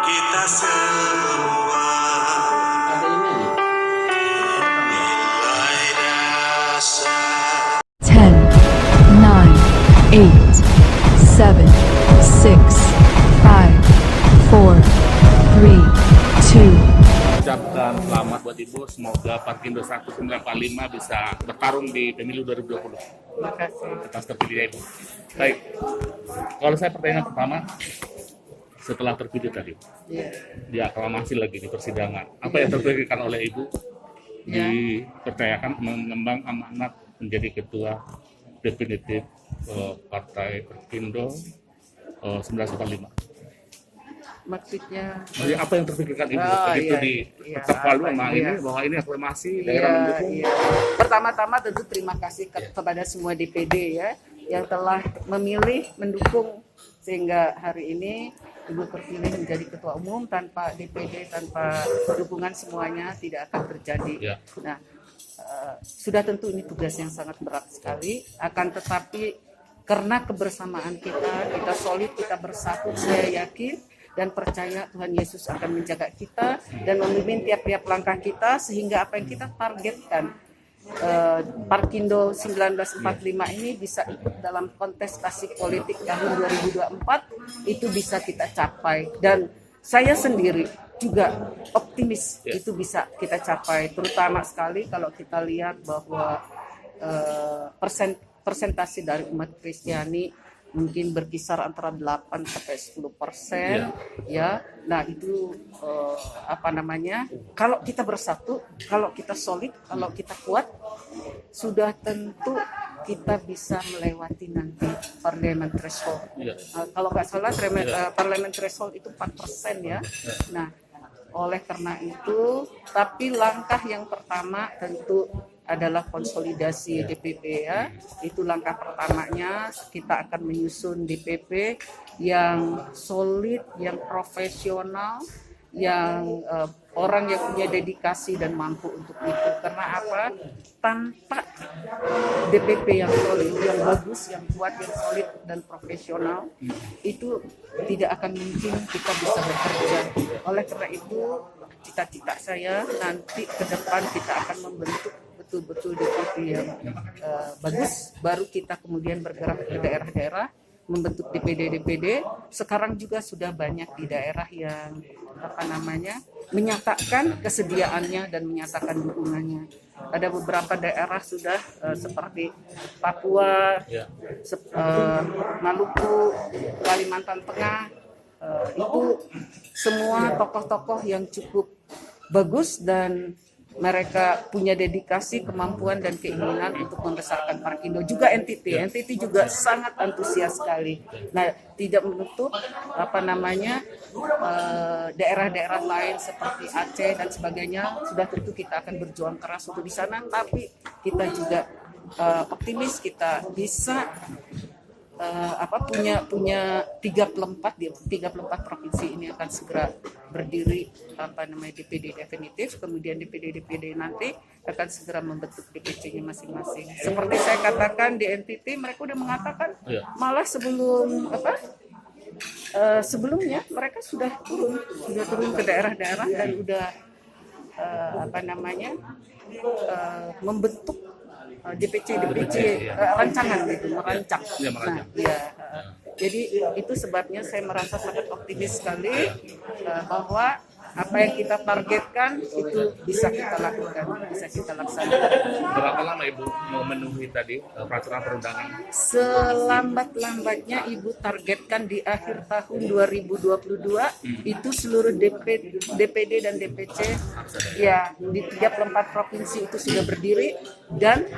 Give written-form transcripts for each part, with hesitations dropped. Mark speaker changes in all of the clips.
Speaker 1: kita semua.
Speaker 2: Ada ini.
Speaker 1: Nilai dasar
Speaker 3: 10, 9, 8, 7, 6, 5, 4, 3, 2,
Speaker 4: Ucapkan selamat buat Ibu, semoga Parkindo 1945 bisa bertarung di pemilu 2020.
Speaker 5: Terima kasih.
Speaker 4: Atas terpilihnya Ibu. Baik, kalau saya pertanyaan pertama, setelah terpilih tadi,
Speaker 5: Ya.
Speaker 4: di aklamasi lagi di persidangan, apa yang terpikirkan oleh Ibu dipercayakan mengemban amanat menjadi ketua definitif Partai Parkindo 1945?
Speaker 5: Maksudnya
Speaker 4: Jadi apa yang terpikirkan Ibu begitu
Speaker 5: iya,
Speaker 4: di
Speaker 5: iya,
Speaker 4: tetap palu
Speaker 5: iya.
Speaker 4: sama ini bahwa ini aklamasi daerah
Speaker 5: iya,
Speaker 4: mendukung?
Speaker 5: iya. Pertama-tama tentu terima kasih kepada semua DPD ya yang telah memilih mendukung sehingga hari ini Ibu terpilih menjadi ketua umum. Tanpa DPD, tanpa dukungan semuanya tidak akan terjadi.
Speaker 4: Ya.
Speaker 5: Nah, sudah tentu ini tugas yang sangat berat sekali. Akan tetapi karena kebersamaan kita solid, kita bersatu, saya yakin dan percaya Tuhan Yesus akan menjaga kita dan memimpin tiap-tiap langkah kita sehingga apa yang kita targetkan Parkindo 1945 ini bisa ikut dalam kontestasi politik tahun 2024 itu bisa kita capai, dan saya sendiri juga optimis itu bisa kita capai, terutama sekali kalau kita lihat bahwa persentase dari umat Kristiani mungkin berkisar antara 8 sampai 10%, ya. Nah, itu kalau kita bersatu, kalau kita solid, kalau kita kuat, sudah tentu kita bisa melewati nanti parliament threshold. Kalau nggak salah parliament threshold itu 4% ya. Nah, oleh karena itu, tapi langkah yang pertama tentu adalah konsolidasi DPP ya. Itu langkah pertamanya, kita akan menyusun DPP yang solid, yang profesional, yang orang yang punya dedikasi dan mampu untuk itu. Karena apa? Tanpa DPP yang solid, yang bagus, yang kuat, yang solid dan profesional, itu tidak akan mungkin kita bisa bekerja. Oleh karena itu, cita-cita saya nanti ke depan kita akan membentuk betul-betul DPP yang bagus, baru kita kemudian bergerak ke daerah-daerah, membentuk DPD. Sekarang juga sudah banyak di daerah yang menyatakan kesediaannya dan menyatakan dukungannya. Ada beberapa daerah sudah seperti Papua, Maluku, Kalimantan Tengah, itu semua tokoh-tokoh yang cukup bagus dan mereka punya dedikasi, kemampuan dan keinginan untuk membesarkan Parkindo. Juga NTT juga sangat antusias sekali. Nah, tidak menutup daerah-daerah lain seperti Aceh dan sebagainya, sudah tentu kita akan berjuang keras untuk di sana. Tapi kita juga optimis kita bisa punya 34 provinsi ini akan segera berdiri DPD definitif, kemudian DPD nanti akan segera membentuk DPC-nya masing-masing. Seperti saya katakan di NTT, mereka udah mengatakan malah sebelumnya mereka sudah turun ke daerah-daerah dan udah membentuk DPC rancangan gitu, merancang. Jadi itu sebabnya saya merasa sangat optimis sekali bahwa apa yang kita targetkan itu bisa kita lakukan, bisa kita laksanakan.
Speaker 4: Berapa lama Ibu memenuhi tadi peraturan perundangan?
Speaker 5: Selambat-lambatnya Ibu targetkan di akhir tahun 2022 itu seluruh DPD dan DPC ya di 34 provinsi itu sudah berdiri dan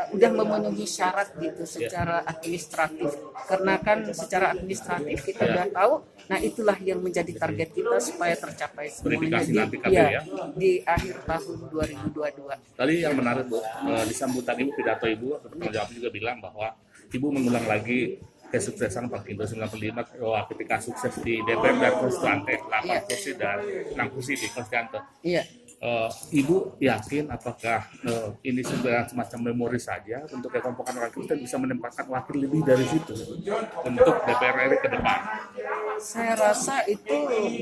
Speaker 5: udah memenuhi syarat gitu secara administratif. Karena kan secara administratif kita udah tahu, nah itulah yang menjadi target kita supaya tercapai semuanya di akhir tahun 2022.
Speaker 4: Tadi yang menarik Bu, di sambutan Ibu, pidato Ibu, penanggung jawab juga bilang bahwa Ibu mengulang lagi kesuksesan Parkindo 1945 ketika sukses di DPR dan Konstituante, 8 kursi dan 6 kursi di Konstituante.
Speaker 5: Iya.
Speaker 4: Ibu yakin apakah ini sebenarnya semacam memori saja untuk kekompokan orang Kristen bisa menempatkan wakil lebih dari situ untuk DPR RI ke depan?
Speaker 5: Saya rasa itu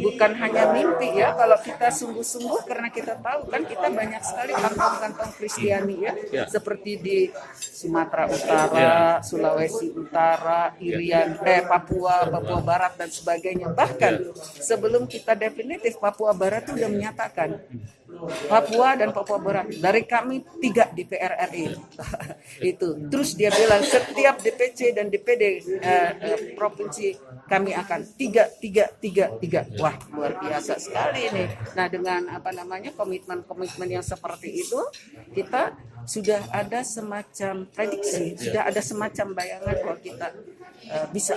Speaker 5: bukan hanya mimpi ya, kalau kita sungguh-sungguh, karena kita tahu kan kita banyak sekali kantong-kantong Kristiani ya, seperti di Sumatera Utara, Sulawesi Utara, Irian, Papua Barat dan sebagainya. Bahkan sebelum kita definitif, Papua Barat itu sudah menyatakan Papua dan Papua Barat dari kami 3 DPR RI itu. Terus dia bilang setiap DPC dan DPD provinsi kami akan 3. Wah, luar biasa sekali ini. Nah, dengan komitmen yang seperti itu, kita sudah ada semacam prediksi, sudah ada semacam bayangan bahwa kita bisa,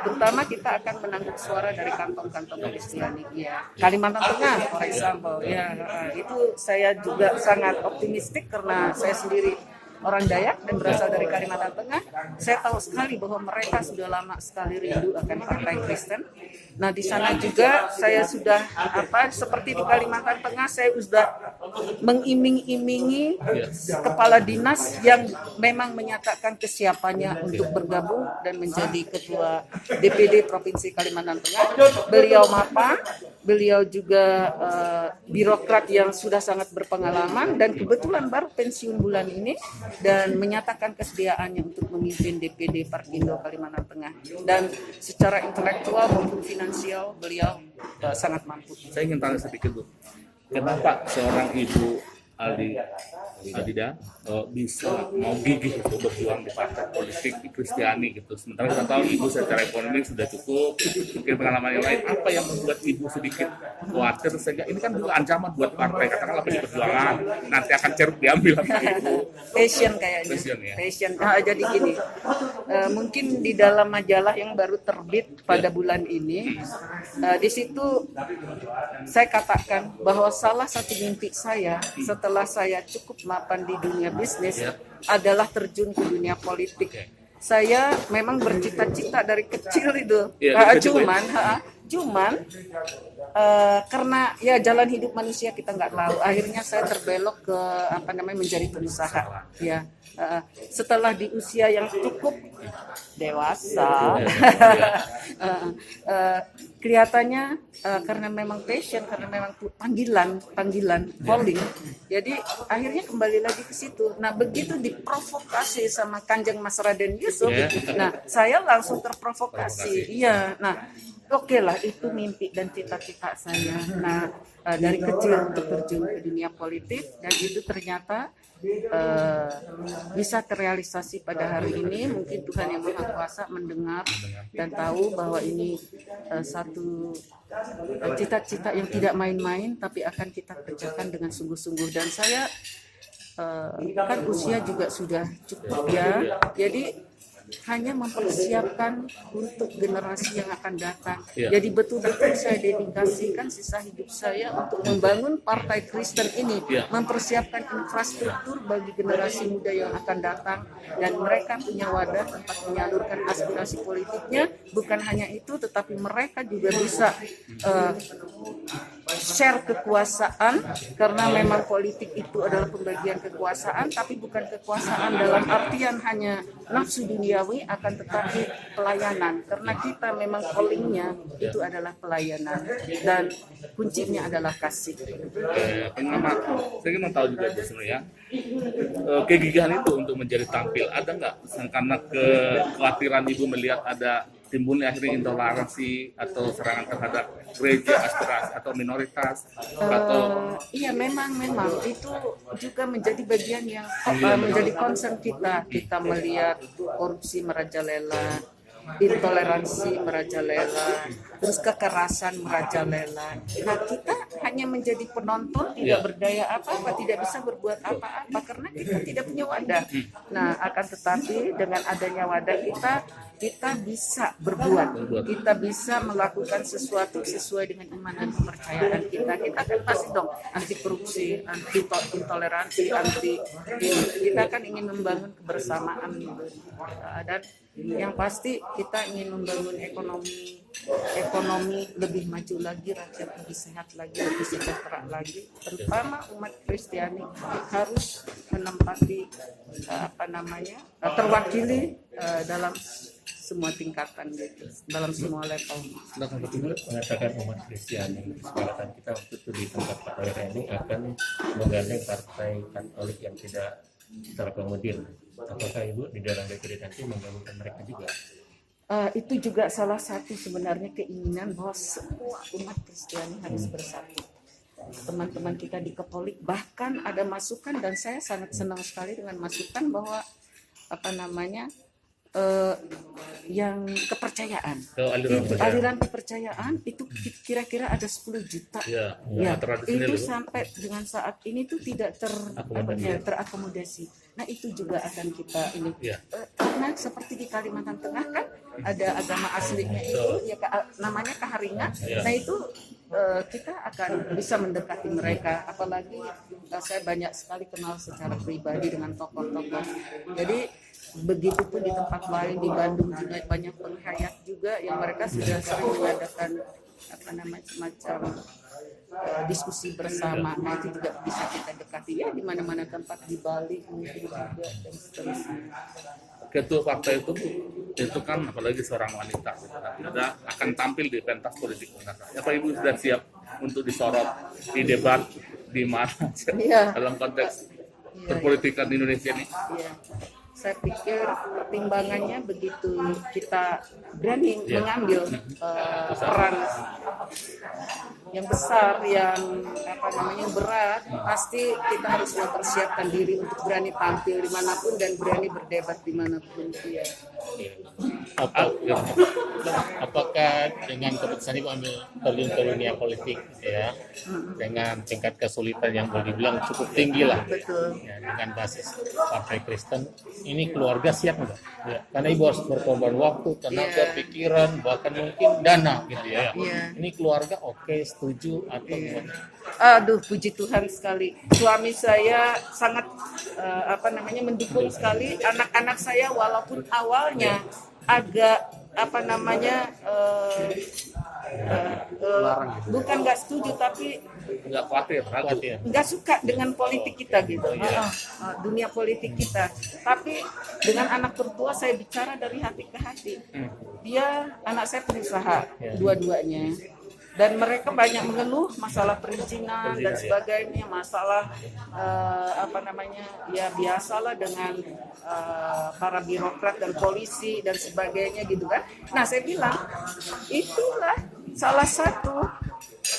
Speaker 5: terutama kita akan menanggung suara dari kantong-kantong Kristiani. Ya, Kalimantan Tengah, for example, ya itu saya juga sangat optimistik karena saya sendiri orang Dayak dan berasal dari Kalimantan Tengah. Saya tahu sekali bahwa mereka sudah lama sekali rindu akan Partai Kristen. Nah, di sana juga saya sudah seperti di Kalimantan Tengah, saya sudah mengiming-imingi kepala dinas yang memang menyatakan kesiapannya untuk bergabung dan menjadi ketua DPD Provinsi Kalimantan Tengah. Beliau mapan, beliau juga birokrat yang sudah sangat berpengalaman dan kebetulan baru pensiun bulan ini dan menyatakan kesediaannya untuk memimpin DPD Parkindo Kalimantan Tengah. Dan secara intelektual maupun finansial beliau sangat mampu.
Speaker 4: Saya ingin tanya sedikit, Bu. Kenapa seorang ibu Aldida bisa mau gigih untuk berjuang di partai politik Kristiani gitu. Sementara kita tahu ibu secara ekonomi sudah cukup, mungkin pengalaman yang lain. Apa yang membuat ibu sedikit khawatir sehingga ini kan juga ancaman buat partai, katakanlah PD Perjuangan nanti akan ceruk diambil sama ibu.
Speaker 5: Passion kayaknya. Passion. Jadi gini, mungkin di dalam majalah yang baru terbit pada bulan ini, di situ saya katakan bahwa salah satu mimpi saya setelah saya cukup mapan di dunia bisnis adalah terjun ke dunia politik. Saya memang bercita-cita dari kecil itu, cuman karena ya jalan hidup manusia kita nggak tahu. Akhirnya saya terbelok ke menjadi pengusaha. Ya, setelah di usia yang cukup dewasa, kelihatannya karena memang passion, karena memang panggilan, calling. Jadi akhirnya kembali lagi ke situ. Nah, begitu diprovokasi sama Kanjeng Mas Raden Yusuf, nah saya langsung terprovokasi. Iya, nah oke lah, itu mimpi dan cita-cita saya. Nah, dari kecil untuk terjun ke dunia politik, dan itu ternyata bisa terrealisasi pada hari ini. Mungkin Tuhan Yang Maha Kuasa mendengar dan tahu bahwa ini satu cita-cita yang tidak main-main, tapi akan kita kerjakan dengan sungguh-sungguh. Dan saya kan usia juga sudah cukup ya, jadi hanya mempersiapkan untuk generasi yang akan datang. Jadi betul-betul saya dedikasikan sisa hidup saya untuk membangun Partai Kristen ini, mempersiapkan infrastruktur bagi generasi muda yang akan datang, dan mereka punya wadah tempat menyalurkan aspirasi politiknya. Bukan hanya itu, tetapi mereka juga bisa share kekuasaan, karena memang politik itu adalah pembagian kekuasaan, tapi bukan kekuasaan dalam artian hanya nafsu duniawi, akan tetapi pelayanan, karena kita memang callingnya itu adalah pelayanan dan kuncinya adalah kasih.
Speaker 4: Saya ingin tahu juga sebenarnya kegigihan itu untuk menjadi tampil, ada nggak karena kekhawatiran ibu melihat ada timbulnya akhirnya intoleransi atau serangan terhadap gereja, aspirasi atau minoritas atau
Speaker 5: iya, memang itu juga menjadi bagian yang menjadi concern kita melihat korupsi merajalela, intoleransi merajalela, terus kekerasan merajalela. Nah, kita hanya menjadi penonton, tidak berdaya apa-apa, tidak bisa berbuat apa-apa karena kita tidak punya wadah. Nah, akan tetapi dengan adanya wadah kita bisa berbuat, kita bisa melakukan sesuatu sesuai dengan iman dan kepercayaan kita. Kita kan pasti dong anti korupsi, anti intoleransi, kita kan ingin membangun kebersamaan gitu. Dan yang pasti kita ingin membangun ekonomi ekonomi lebih maju lagi, rakyat lebih sehat lagi, lebih sejahtera lagi, terutama umat Kristiani harus menempati terwakili dalam semua tingkatan gitu, dalam semua level.
Speaker 2: Mengatakan umat Kristiani, kesepakatan kita waktu itu di tempat Pak Reni akan menggandeng partai Katolik yang tidak terakomodir. Apakah Ibu di dalam DPD nanti menggabungkan mereka juga?
Speaker 5: Itu juga salah satu sebenarnya keinginan bahwa semua umat Kristiani harus bersatu. Teman-teman kita di Katolik bahkan ada masukan, dan saya sangat senang sekali dengan masukan bahwa yang kepercayaan, aliran kepercayaan itu kira-kira ada 10 juta.
Speaker 4: Ya,
Speaker 5: itu sampai dengan saat ini tuh tidak terakomodasi. Nah itu juga akan kita ini, karena seperti di Kalimantan Tengah kan ada agama aslinya itu ya namanya Kaharingan. Nah itu kita akan bisa mendekati mereka, apalagi saya banyak sekali kenal secara pribadi dengan tokoh-tokoh. Jadi begitupun di tempat lain, di Bandung juga banyak penghayat juga yang mereka sudah sering mengadakan semacam diskusi bersama. Nah itu juga bisa kita dekati ya, di mana-mana tempat, di Bali mungkin juga dan seterusnya.
Speaker 4: Ketua partai itu kan apalagi seorang wanita, ada akan tampil di pentas politik. Apa Ibu sudah siap untuk disorot di debat di mana dalam konteks perpolitikan di Indonesia ini?
Speaker 5: Iya. Saya pikir pertimbangannya begitu kita berani mengambil peran yang besar, yang berat, pasti kita harus mempersiapkan diri untuk berani tampil dimanapun dan berani berdebat dimanapun. Ya.
Speaker 2: Apakah dengan keputusan Ibu ambil terjun ke dunia politik ya, dengan tingkat kesulitan yang boleh dibilang cukup tinggi lah, ya, dengan basis Partai Kristen, ini keluarga siap nggak? Ya. Karena Ibu harus berkorban waktu, tenaga, pikiran, bahkan mungkin dana gitu ya. Ini keluarga oke, setuju atau gimana?
Speaker 5: Aduh, puji Tuhan sekali. Suami saya sangat mendukung sekali. Anak-anak saya walaupun awalnya agak bukan nggak setuju, tapi
Speaker 4: nggak khawatir.
Speaker 5: Nggak suka dengan politik kita gitu, dunia politik kita. Tapi dengan anak tertua saya bicara dari hati ke hati. Anak saya pengusaha dua-duanya. Dan mereka banyak mengeluh masalah perizinan dan sebagainya, masalah ya biasalah dengan para birokrat dan polisi dan sebagainya gitu kan. Nah saya bilang itulah salah satu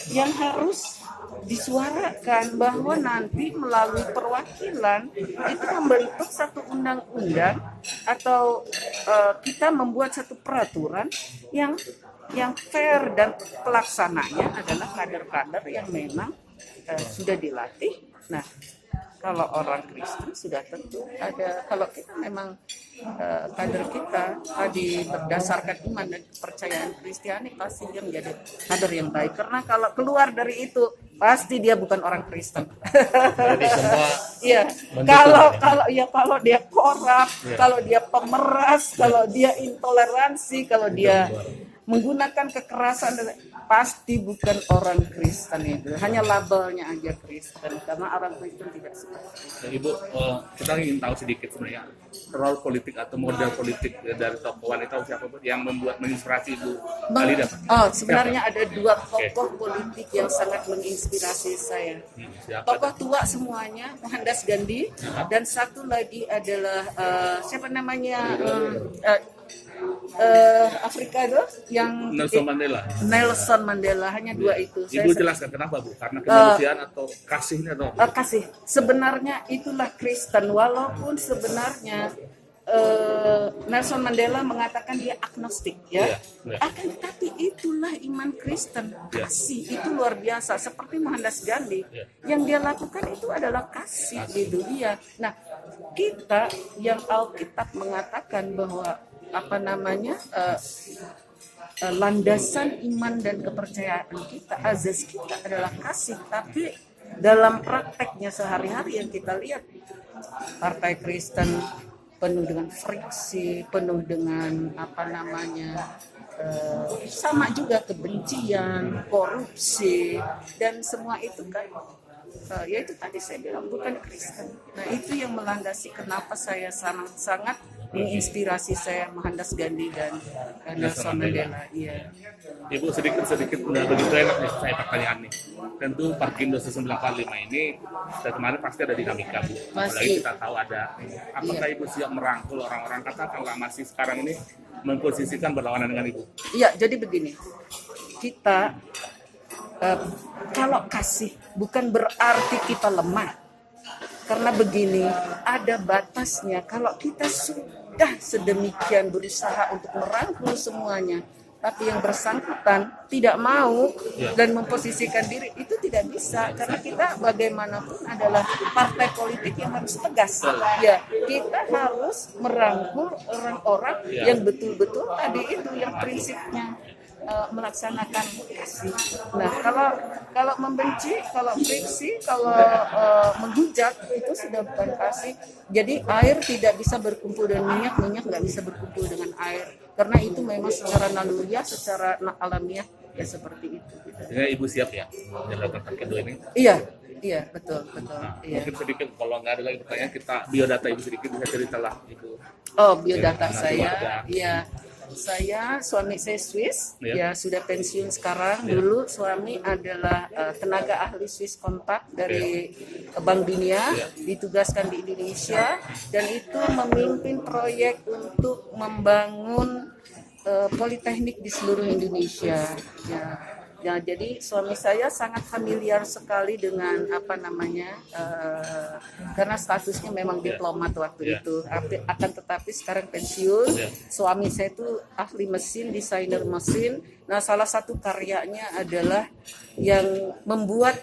Speaker 5: yang harus disuarakan, bahwa nanti melalui perwakilan itu membentuk satu undang-undang atau kita membuat satu peraturan yang fair, dan pelaksananya adalah kader-kader yang memang sudah dilatih. Nah, kalau orang Kristen sudah tentu ada, kalau kita memang kader kita tadi berdasarkan iman dan kepercayaan Kristiani, pasti dia menjadi kader yang baik. Karena kalau keluar dari itu pasti dia bukan orang Kristen.
Speaker 2: Jadi semua
Speaker 5: kalau dia korup, kalau dia pemeras, kalau dia intoleransi, kalau dia menggunakan kekerasan, pasti bukan orang Kristen itu. Hanya labelnya aja Kristen, karena orang Kristen tidak seperti itu.
Speaker 4: Ibu, kita ingin tahu sedikit sebenarnya role politik atau model politik dari tokoh wanita siapa yang membuat menginspirasi Ibu Alida?
Speaker 5: Sebenarnya ada dua tokoh politik yang sangat menginspirasi saya. Tokoh tua semuanya, Mohandas Gandhi, dan satu lagi adalah siapa namanya? Afrika itu yang Nelson Mandela, hanya dua itu.
Speaker 4: Ibu jelaskan kenapa Bu? Karena kemanusiaan atau kasihnya atau
Speaker 5: kasih. Sebenarnya itulah Kristen, walaupun sebenarnya Nelson Mandela mengatakan dia agnostik ya. Akan tetapi itulah iman Kristen, kasih itu luar biasa. Seperti Mohandas Gandhi, yang dia lakukan itu adalah kasih gitu dia. Nah, kita yang Alkitab mengatakan bahwa landasan iman dan kepercayaan kita, azas kita adalah kasih. Tapi dalam prakteknya sehari-hari yang kita lihat, Partai Kristen penuh dengan friksi, penuh dengan sama juga kebencian, korupsi, dan semua itu kan ya itu tadi saya bilang bukan Kristen. Nah itu yang melandasi kenapa saya sangat menginspirasi saya Mohandas Gandhi dan Nelson Mandela. Iya.
Speaker 4: Ibu sedikit udah begitu enak nih saya pertanyaan nih. Tentu Parkindo 945 ini dari kemarin pasti ada dinamika Bu. Apalagi kita tahu ada. Apakah Ibu siap merangkul orang-orang katakanlah masih sekarang ini memposisikan berlawanan dengan Ibu?
Speaker 5: Iya, jadi begini. Kita kalau kasih bukan berarti kita lemah. Karena begini, ada batasnya. Kalau kita sudah sedemikian berusaha untuk merangkul semuanya, tapi yang bersangkutan tidak mau dan memposisikan diri, itu tidak bisa. Karena kita bagaimanapun adalah partai politik yang harus tegas. Ya, kita harus merangkul orang-orang yang betul-betul tadi itu yang prinsipnya melaksanakan kasih. Nah, kalau membenci, kalau friksi, kalau menghujat itu sudah bukan kasih. Jadi air tidak bisa berkumpul dengan minyak, minyak nggak bisa berkumpul dengan air. Karena itu memang secara naluriah, secara alamiah ya seperti itu.
Speaker 4: Jadi Ibu siap ya menjalankan Parkindo ini?
Speaker 5: Iya, betul.
Speaker 4: Nah,
Speaker 5: Iya.
Speaker 4: mungkin sedikit kalau nggak ada lagi pertanyaan kita biodata Ibu sedikit bisa ceritalah Ibu.
Speaker 5: Oh, biodata
Speaker 4: Ya,
Speaker 5: saya,
Speaker 4: ada.
Speaker 5: iya. Suami saya Swiss,
Speaker 4: Ya.
Speaker 5: ya sudah pensiun sekarang. Dulu suami adalah tenaga ahli Swiss kontak dari Bank Dunia, ditugaskan di Indonesia dan itu memimpin proyek untuk membangun politeknik di seluruh Indonesia. Ya, jadi suami saya sangat familiar sekali dengan karena statusnya memang diplomat waktu itu. Akan tetapi sekarang pensiun. Suami saya itu ahli mesin, desainer mesin. Nah, salah satu karyanya adalah yang membuat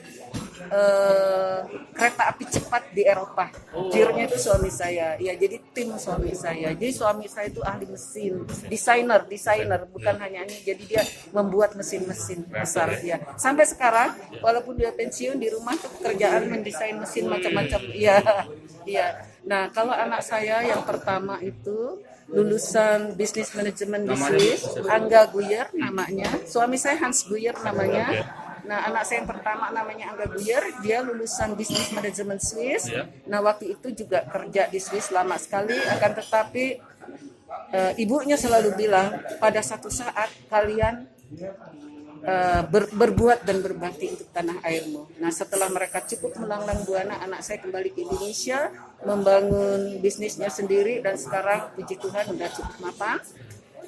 Speaker 5: kereta api cepat di Eropa. Jurnya itu suami saya. Ya, jadi tim suami saya. Jadi suami saya itu ahli mesin, desainer, bukan hanya ini. Jadi dia membuat mesin-mesin besar ya. Sampai sekarang walaupun dia pensiun di rumah tuh pekerjaan mendesain mesin macam-macam. Iya. Nah, kalau anak saya yang pertama itu lulusan bisnis manajemen di Swiss, Angga Guyer namanya. Suami saya Hans Guyer namanya. Nah, anak saya yang pertama namanya Angga Guyer, dia lulusan bisnis manajemen Swiss. Nah, waktu itu juga kerja di Swiss lama sekali, akan tetapi ibunya selalu bilang, pada satu saat kalian berbuat dan berbakti untuk tanah airmu. Nah, setelah mereka cukup melanglang buana, anak saya kembali ke Indonesia, membangun bisnisnya sendiri, dan sekarang puji Tuhan udah cukup mapan.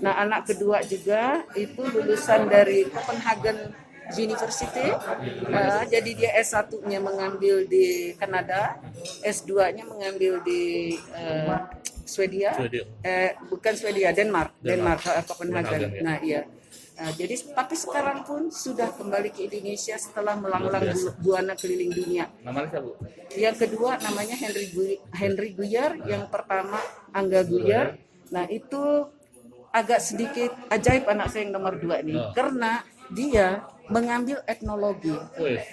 Speaker 5: Nah, anak kedua juga itu lulusan dari Copenhagen University, jadi dia S1-nya mengambil di Kanada, S2-nya mengambil di Swedia, Denmark, Copenhagen. Nah, iya. Jadi tapi sekarang pun sudah kembali ke Indonesia setelah melanglang buana keliling dunia.
Speaker 4: Namanya siapa, Bu?
Speaker 5: Yang kedua namanya Henry Guyer, yang pertama Angga Guyer. Nah, itu agak sedikit ajaib anak saya yang nomor 2 nih, karena dia mengambil etnologi.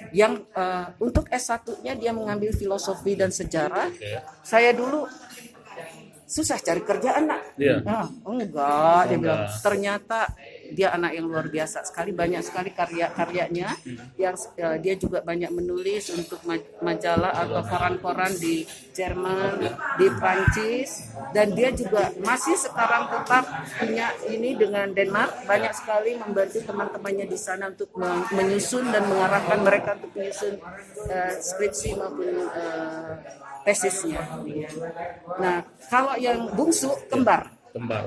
Speaker 5: Yang untuk S1-nya dia mengambil filosofi dan sejarah. Saya dulu susah cari kerjaan, Nak. Enggak, dia bilang. Ternyata dia anak yang luar biasa sekali, banyak sekali karya-karyanya. Yang dia juga banyak menulis untuk majalah atau koran-koran di Jerman, di Prancis, dan dia juga masih sekarang tetap punya ini dengan Denmark, banyak sekali membantu teman-temannya di sana untuk menyusun dan mengarahkan mereka untuk menyusun skripsi maupun tesisnya. Nah, kalau yang bungsu kembar.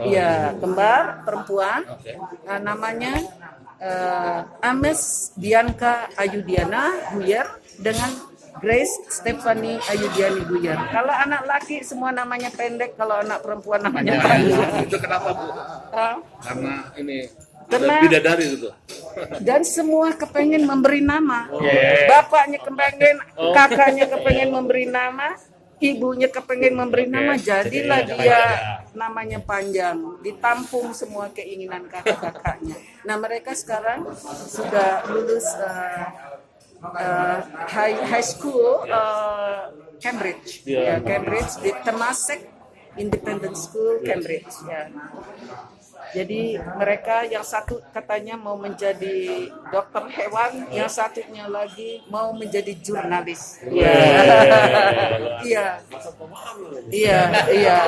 Speaker 5: Iya, kembar perempuan. Namanya Ames Bianca Ayudiana Guyer dengan Grace Stephanie Ayudiani Guyer. Kalau anak laki semua namanya pendek, kalau anak perempuan namanya panjang.
Speaker 4: Itu kenapa, Bu? Karena ini
Speaker 5: Karena
Speaker 4: bidadari itu.
Speaker 5: Dan semua kepengen memberi nama. Bapaknya kepengen, kakaknya kepengen memberi nama, ibunya kepengen memberi nama, jadilah dia namanya panjang, ditampung semua keinginan kakak-kakaknya. Nah, mereka sekarang sudah lulus high school Cambridge, Cambridge di Temasek Independent School Cambridge. Jadi mereka yang satu katanya mau menjadi dokter hewan, yang satunya lagi mau menjadi jurnalis. Iya. Iya. Iya, iya.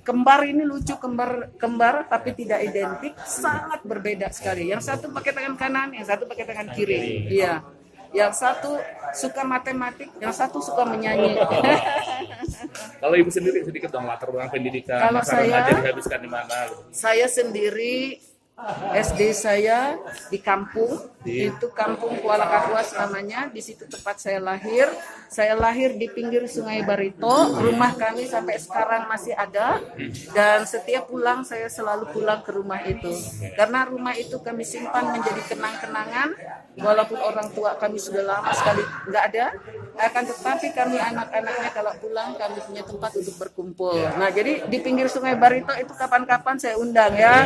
Speaker 5: Kembar ini lucu, kembar tapi tidak identik, sangat berbeda sekali. Yang satu pakai tangan kanan, yang satu pakai tangan kiri. Iya. Yang satu suka matematik, yang satu suka menyanyi.
Speaker 4: Kalau ibu sendiri sedikit dong latar belakang pendidikan,
Speaker 5: Kalau
Speaker 4: masa
Speaker 5: saya-
Speaker 4: remaja dihabiskan di mana?
Speaker 5: Saya sendiri SD saya di kampung, itu kampung Kuala Kapuas namanya, di situ tempat saya lahir. Saya lahir di pinggir Sungai Barito, rumah kami sampai sekarang masih ada, dan setiap pulang saya selalu pulang ke rumah itu. Karena rumah itu kami simpan menjadi kenang-kenangan, walaupun orang tua kami sudah lama sekali nggak ada, akan tetapi kami anak-anaknya kalau pulang kami punya tempat untuk berkumpul. Nah, jadi di pinggir Sungai Barito itu kapan-kapan saya undang ya.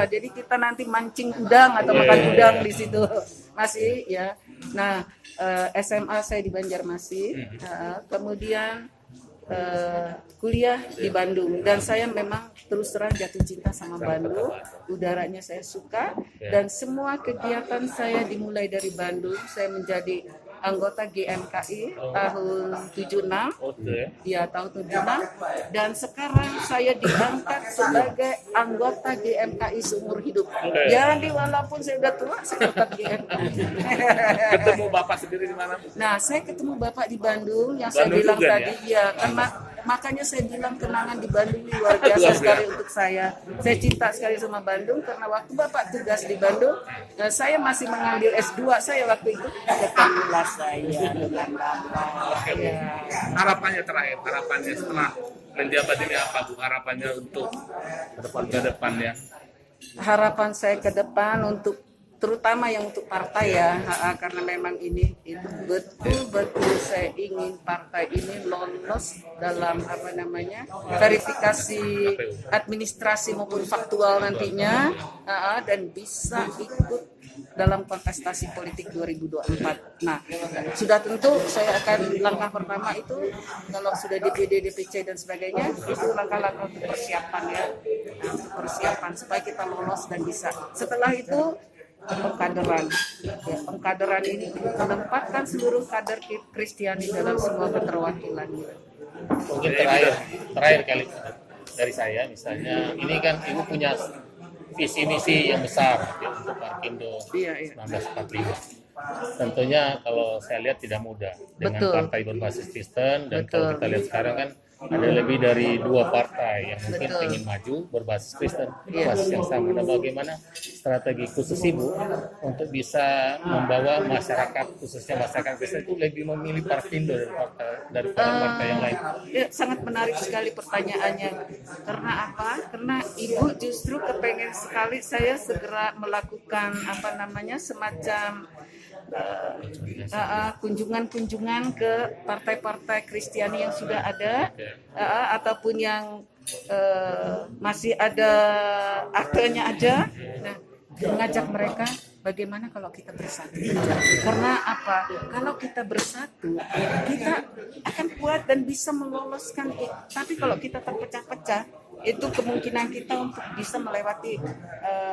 Speaker 5: Jadi kita nanti mancing udang atau makan udang di situ masih ya. Nah, SMA saya di Banjarmasin, kemudian kuliah di Bandung, dan saya memang terus terang jatuh cinta sama Bandung. Udaranya saya suka, dan semua kegiatan saya dimulai dari Bandung. Saya menjadi anggota GMKI tahun 76. Ya, tahun 76, dan sekarang saya diangkat sebagai anggota GMKI seumur hidup. Jadi walaupun saya udah tua, saya tetap GMKI.
Speaker 4: Ketemu bapak sendiri di mana?
Speaker 5: Nah, saya ketemu bapak di Bandung, yang
Speaker 4: Bandung
Speaker 5: saya bilang
Speaker 4: juga,
Speaker 5: tadi, ya, karena makanya saya bilang kenangan di Bandung ini luar biasa sekali untuk saya. Saya cinta sekali sama Bandung karena waktu bapak tugas di Bandung, saya masih mengambil S2 saya waktu itu. Ketemulah saya dengan bapak. Ya.
Speaker 4: Harapannya terakhir, harapannya setelah menjabat ini apa Bu? Harapannya untuk ke depannya?
Speaker 5: Harapan saya ke depan untuk terutama yang untuk partai ya, karena memang ini itu betul-betul saya ingin partai ini lolos dalam verifikasi administrasi maupun faktual nantinya, dan bisa ikut dalam kontestasi politik 2024. Nah, sudah tentu saya akan langkah pertama itu kalau sudah DPD, DPC dan sebagainya, itu langkah-langkah untuk persiapan ya, untuk persiapan supaya kita lolos dan bisa. Setelah itu pengkaderan. Ya, pengkaderan ini menempatkan seluruh kader Kristiani dalam semua keterwakilan.
Speaker 2: Mungkin terakhir kali dari saya, misalnya ini kan ibu punya visi misi yang besar ya, untuk Parkindo
Speaker 5: Iya.
Speaker 2: 1945. Tentunya kalau saya lihat tidak mudah dengan
Speaker 5: Betul.
Speaker 2: partai berbasis Kristen, dan
Speaker 5: Betul.
Speaker 2: kalau kita lihat sekarang kan ada lebih dari 2 partai yang mungkin
Speaker 5: Betul.
Speaker 2: ingin maju berbasis Kristen,
Speaker 5: Iya.
Speaker 2: berbasis yang sama. Nah, bagaimana strategi khusus ibu untuk bisa membawa masyarakat, khususnya masyarakat Kristen itu lebih memilih Parkindo daripada partai yang lain?
Speaker 5: Ya, sangat menarik sekali pertanyaannya. Karena apa? Karena ibu justru kepengen sekali saya segera melakukan semacam kunjungan ke partai-partai Kristiani yang sudah ada, ataupun yang masih ada aktenya aja. Nah, mengajak mereka bagaimana kalau kita bersatu. Karena apa? Kalau kita bersatu, kita akan kuat dan bisa meloloskan. Tapi kalau kita terpecah-pecah, itu kemungkinan kita untuk bisa melewati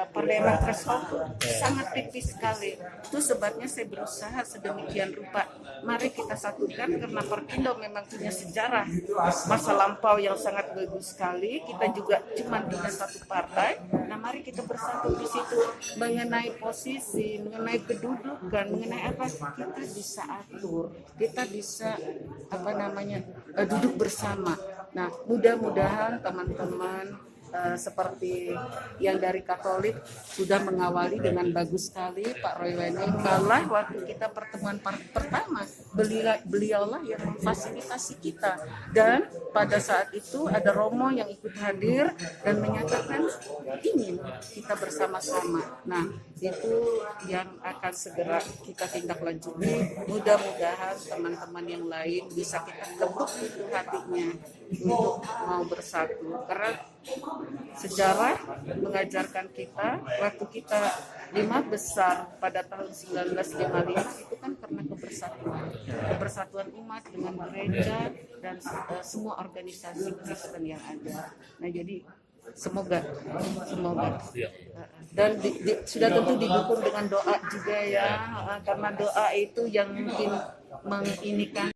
Speaker 5: parlemen threshold sangat tipis sekali. Itu sebabnya saya berusaha sedemikian rupa. Mari kita satukan, karena Parkindo memang punya sejarah masa lampau yang sangat bagus sekali. Kita juga cuma punya satu partai. Nah, mari kita bersatu di situ mengenai posisi, mengenai kedudukan, mengenai apa, kita bisa atur, kita bisa duduk bersama. Nah, mudah-mudahan teman-teman seperti yang dari Katolik sudah mengawali dengan bagus sekali, Pak Roy Weni. Malah waktu kita pertemuan pertama, beliaulah yang memfasilitasi kita, dan pada saat itu ada Romo yang ikut hadir dan menyatakan ingin kita bersama-sama. Nah, itu yang akan segera kita tindak lanjuti. Mudah-mudahan teman-teman yang lain bisa kita kebuk itu hatinya untuk mau bersatu, karena sejarah mengajarkan kita waktu kita 5 besar pada tahun 1955 itu kan karena kebersatuan umat dengan gereja dan semua organisasi Kristen yang ada. Nah, jadi Semoga.
Speaker 4: Iya.
Speaker 5: Dan sudah tentu didukung dengan doa juga ya, karena doa itu yang mungkin menginikan